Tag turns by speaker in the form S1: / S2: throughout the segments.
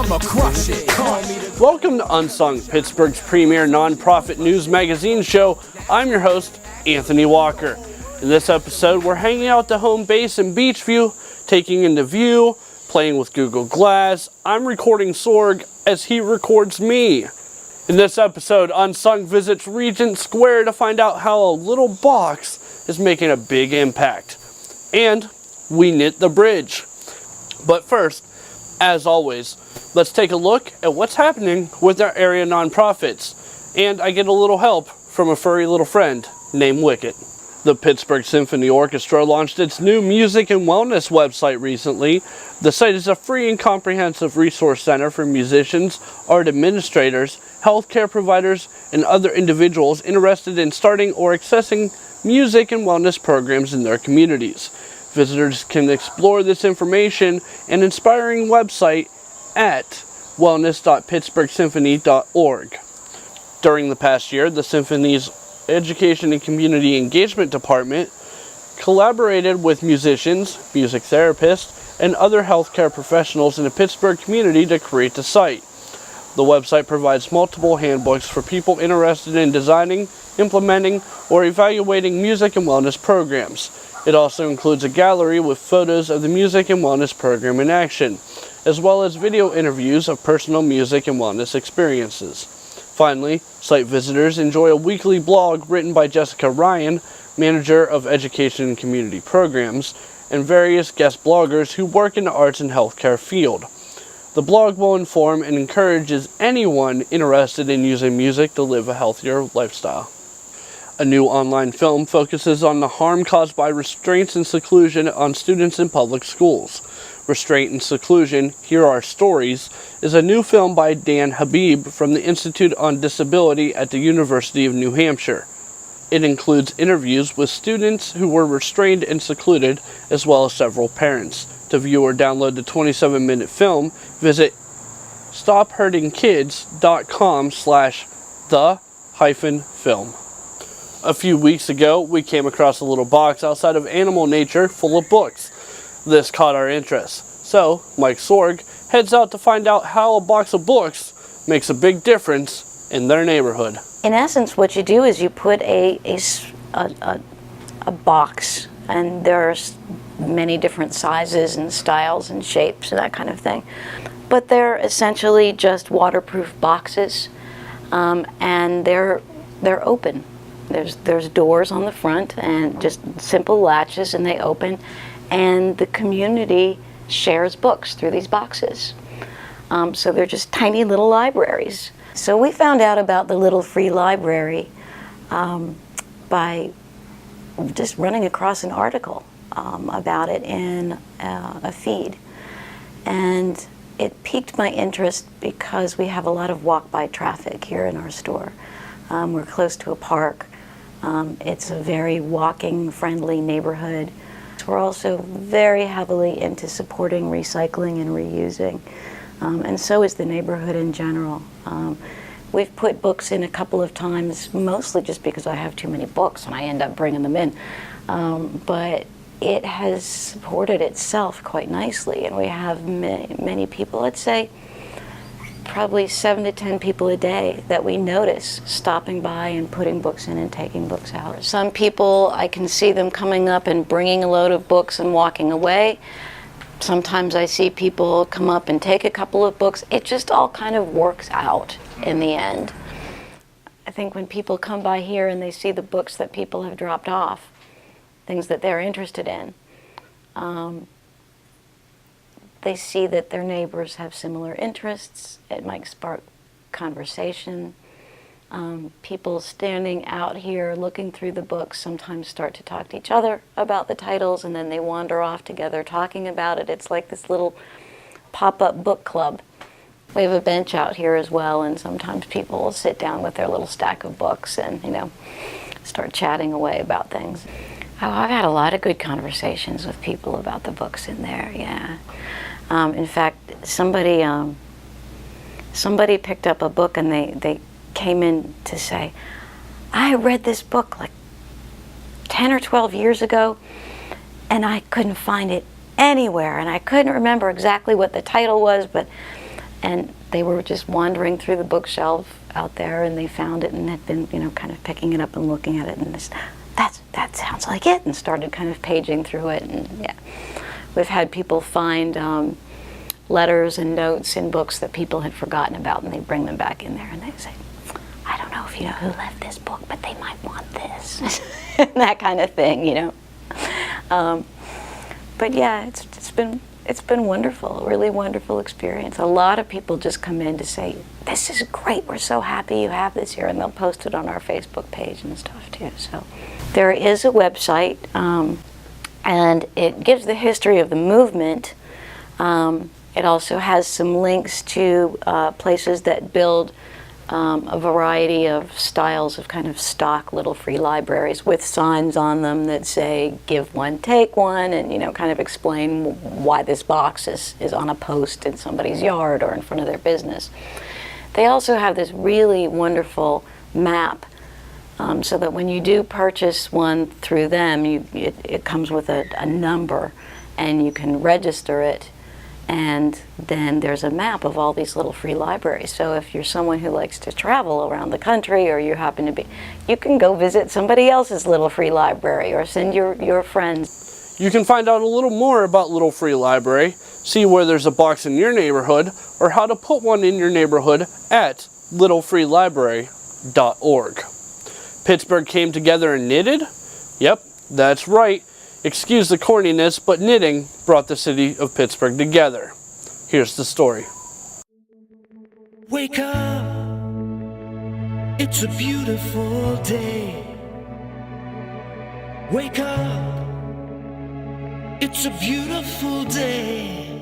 S1: I'ma crush it.
S2: Welcome to Unsung, Pittsburgh's premier nonprofit news magazine show. I'm your host, Anthony Walker. In this episode, we're hanging out at the home base in Beachview, taking in the view, playing with Google Glass. I'm recording Sorg as he records me. In this episode, Unsung visits Regent Square to find out how a little box is making a big impact. And we knit the bridge. But first, as always, let's take a look at what's happening with our area nonprofits. And I get a little help from a furry little friend named Wicket. The Pittsburgh Symphony Orchestra launched its new music and wellness website recently. The site is a free and comprehensive resource center for musicians, art administrators, healthcare providers, and other individuals interested in starting or accessing music and wellness programs in their communities. Visitors can explore this information and inspiring website at wellness.pittsburghsymphony.org. During the past year, the Symphony's Education and Community Engagement Department collaborated with musicians, music therapists, and other healthcare professionals in the Pittsburgh community to create the site. The website provides multiple handbooks for people interested in designing, implementing, or evaluating music and wellness programs. It also includes a gallery with photos of the music and wellness program in action, as well as video interviews of personal music and wellness experiences. Finally, site visitors enjoy a weekly blog written by Jessica Ryan, manager of education and community programs, and various guest bloggers who work in the arts and healthcare field. The blog will inform and encourages anyone interested in using music to live a healthier lifestyle. A new online film focuses on the harm caused by restraints and seclusion on students in public schools. Restraint and Seclusion, Here Are Stories, is a new film by Dan Habib from the Institute on Disability at the University of New Hampshire. It includes interviews with students who were restrained and secluded, as well as several parents. To view or download the 27-minute film, visit stophurtingkids.com/the-film. A few weeks ago, we came across a little box outside of Animal Nature full of books. This caught our interest, so Mike Sorg heads out to find out how a box of books makes a big difference in their neighborhood.
S3: In essence, what you do is you put a box, and there's many different sizes and styles and shapes and that kind of thing. But they're essentially just waterproof boxes, and they're open. There's doors on the front and just simple latches, and they open. And the community shares books through these boxes. So they're just tiny little libraries. So we found out about the little free library by just running across an article about it in a feed. And it piqued my interest because we have a lot of walk-by traffic here in our store. We're close to a park. It's a very walking-friendly neighborhood. We're also very heavily into supporting recycling and reusing, and so is the neighborhood in general. We've put books in a couple of times, mostly just because I have too many books and I end up bringing them in, but it has supported itself quite nicely, and we have many people, let's say probably 7 to 10 people a day that we notice stopping by and putting books in and taking books out. Some people, I can see them coming up and bringing a load of books and walking away. Sometimes I see people come up and take a couple of books. It just all kind of works out in the end. I think when people come by here and they see the books that people have dropped off, things that they're interested in, they see that their neighbors have similar interests. It might spark conversation. People standing out here looking through the books sometimes start to talk to each other about the titles, and then they wander off together talking about it. It's like this little pop-up book club. We have a bench out here as well, and sometimes people will sit down with their little stack of books and, start chatting away about things. Oh, I've had a lot of good conversations with people about the books in there, yeah. In fact, somebody picked up a book and they came in to say, I read this book like 10 or 12 years ago and I couldn't find it anywhere, and I couldn't remember exactly what the title was, but And they were just wandering through the bookshelf out there, and they found it and had been, kind of picking it up and looking at it, and that sounds like it, and started kind of paging through it. And yeah, we've had people find letters and notes in books that people had forgotten about, and they bring them back in there, and they say, I don't know if you know who left this book, but they might want this. That kind of thing, But yeah, it's been wonderful, a really wonderful experience. A lot of people just come in to say, this is great, we're so happy you have this here, and they'll post it on our Facebook page and stuff too. So there is a website, and it gives the history of the movement. It also has some links to places that build a variety of styles of kind of stock little free libraries with signs on them that say, give one, take one, and kind of explain why this box is on a post in somebody's yard or in front of their business. They also have this really wonderful map, so that when you do purchase one through them, it comes with a number, and you can register it. And then there's a map of all these little free libraries. So if you're someone who likes to travel around the country, or you happen to be, you can go visit somebody else's little free library, or send your friends.
S2: You can find out a little more about Little Free Library, see where there's a box in your neighborhood, or how to put one in your neighborhood at littlefreelibrary.org. Pittsburgh came together and knitted? Yep, that's right. Excuse the corniness, but knitting brought the city of Pittsburgh together. Here's the story.
S1: Wake up, it's a beautiful day. Wake up, it's a beautiful day.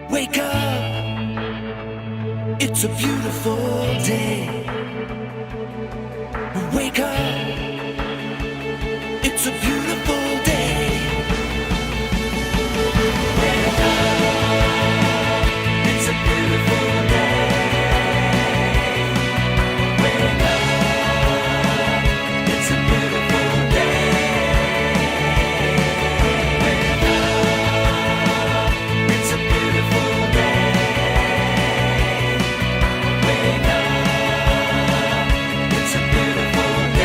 S1: Wake up, it's a beautiful day. Wake up, it's a beautiful day. Wake up, it's a beautiful day. Wake up, it's a beautiful day. Wake up, it's a beautiful day. Wake up, it's a beautiful day.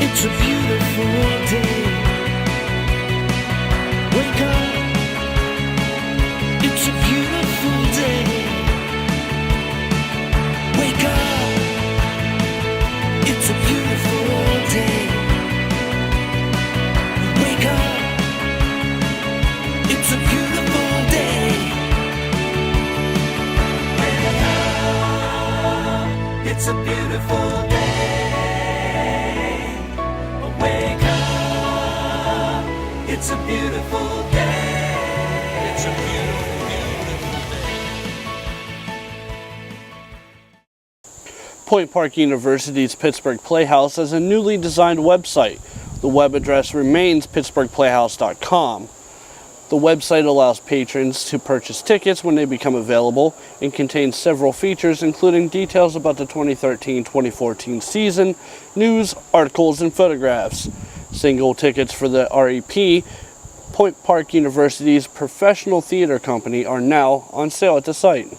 S1: It's a beautiful day. Wake up, it's a beautiful day. Wake up, it's a beautiful day. Wake up, it's a beautiful day. Wake up, it's a beautiful day. Wake up, it's a beautiful day. It's a beautiful, beautiful day.
S2: Point Park University's Pittsburgh Playhouse has a newly designed website. The web address remains pittsburghplayhouse.com. The website allows patrons to purchase tickets when they become available and contains several features, including details about the 2013-2014 season, news, articles, and photographs. Single tickets for the REP, Point Park University's professional theater company, are now on sale at the site.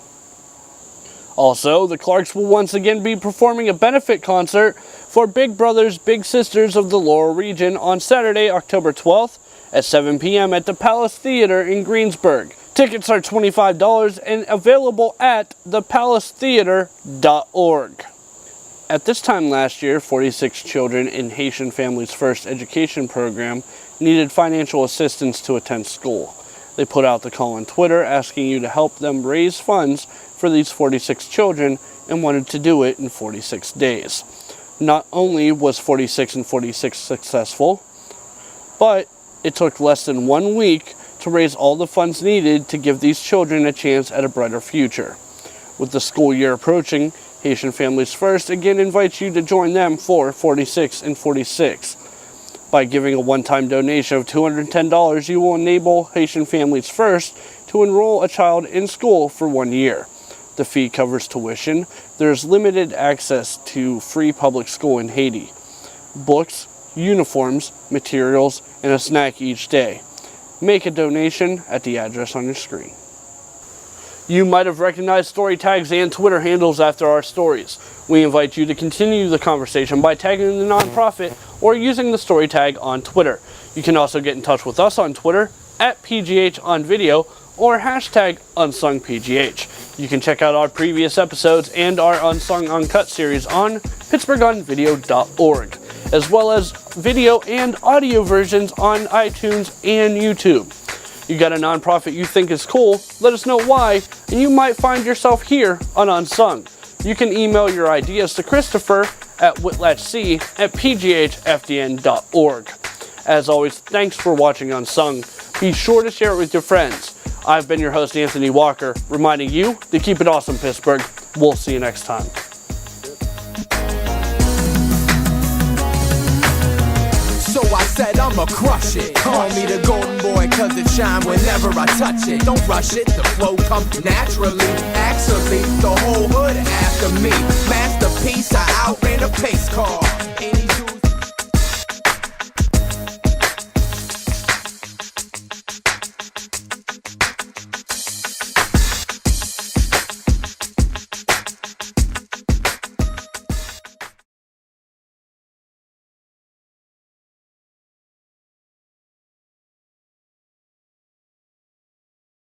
S2: Also, the Clarks will once again be performing a benefit concert for Big Brothers Big Sisters of the Laurel region on Saturday, October 12th at 7 p.m. at the Palace Theater in Greensburg. Tickets are $25 and available at thepalacetheater.org. At this time last year, 46 children in Haitian Families First education program needed financial assistance to attend school. They put out the call on Twitter asking you to help them raise funds for these 46 children and wanted to do it in 46 days. Not only was 46 and 46 successful, but it took less than 1 week to to raise all the funds needed to give these children a chance at a brighter future. With the school year approaching, Haitian Families First again invites you to join them for 46 and 46. By giving a one-time donation of $210, you will enable Haitian Families First to enroll a child in school for 1 year. The fee covers tuition. There is limited access to free public school in Haiti. Books, uniforms, materials, and a snack each day. Make a donation at the address on your screen. You might have recognized story tags and Twitter handles after our stories. We invite you to continue the conversation by tagging the nonprofit or using the story tag on Twitter. You can also get in touch with us on Twitter at PGHOnVideo or hashtag UnsungPGH. You can check out our previous episodes and our Unsung Uncut series on PittsburghOnVideo.org, as well as video and audio versions on iTunes and YouTube. You got a nonprofit you think is cool, let us know why, and you might find yourself here on Unsung. You can email your ideas to Christopher at whitlatchc@pghfdn.org. As always, thanks for watching Unsung. Be sure to share it with your friends. I've been your host, Anthony Walker, reminding you to keep it awesome, Pittsburgh. We'll see you next time.
S4: So I said I'ma crush it. Call me the golden boy cause it shine whenever I touch it. Don't rush it, the flow comes naturally. Actually, the whole hood after me. Masterpiece, I outran a pace car.